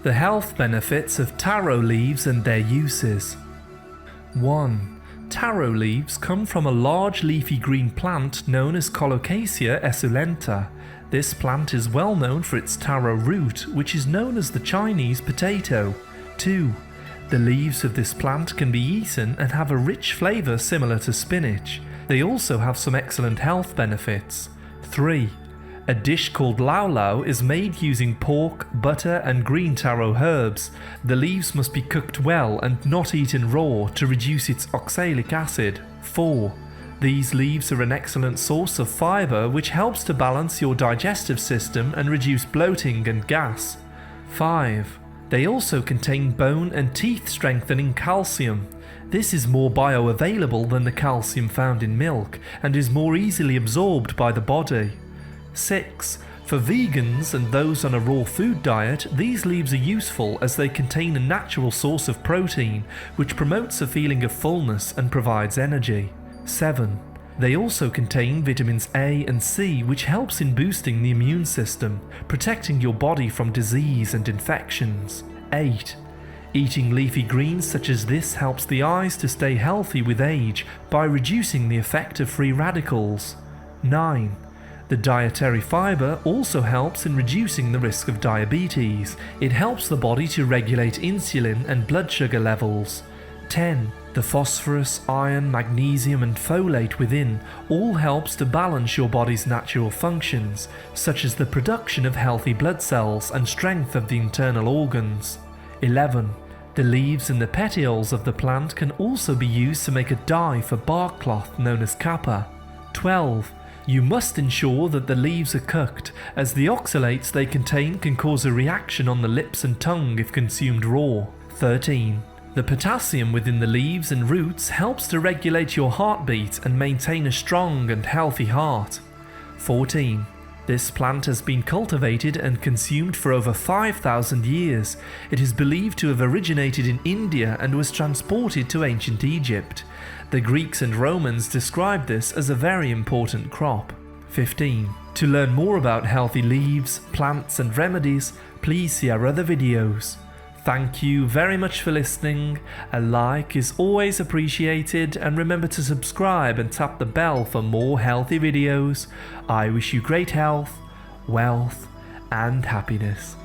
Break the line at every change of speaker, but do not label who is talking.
The health benefits of taro leaves and their uses. 1. Taro leaves come from a large leafy green plant known as Colocasia Esculenta. This plant is well known for its taro root, which is known as the Chinese potato. 2. The leaves of this plant can be eaten and have a rich flavour similar to spinach. They also have some excellent health benefits. 3. A dish called lau lau is made using pork, butter and green taro herbs. The leaves must be cooked well and not eaten raw to reduce its oxalic acid. 4. These leaves are an excellent source of fibre which helps to balance your digestive system and reduce bloating and gas. 5. They also contain bone and teeth strengthening calcium. This is more bioavailable than the calcium found in milk and is more easily absorbed by the body. 6. For vegans and those on a raw food diet, these leaves are useful as they contain a natural source of protein which promotes a feeling of fullness and provides energy. 7. They also contain vitamins A and C, which helps in boosting the immune system, protecting your body from disease and infections. 8. Eating leafy greens such as this helps the eyes to stay healthy with age by reducing the effect of free radicals. 9. The dietary fibre also helps in reducing the risk of diabetes. It helps the body to regulate insulin and blood sugar levels. 10. The phosphorus, iron, magnesium and folate within all helps to balance your body's natural functions, such as the production of healthy blood cells and strength of the internal organs. 11. The leaves and the petioles of the plant can also be used to make a dye for bark cloth known as kappa. 12. You must ensure that the leaves are cooked, as the oxalates they contain can cause a reaction on the lips and tongue if consumed raw. 13. The potassium within the leaves and roots helps to regulate your heartbeat and maintain a strong and healthy heart. 14. This plant has been cultivated and consumed for over 5,000 years. It is believed to have originated in India and was transported to ancient Egypt. The Greeks and Romans described this as a very important crop. 15. To learn more about healthy leaves, plants and remedies, please see our other videos. Thank you very much for listening. A like is always appreciated, and remember to subscribe and tap the bell for more healthy videos. I wish you great health, wealth and happiness.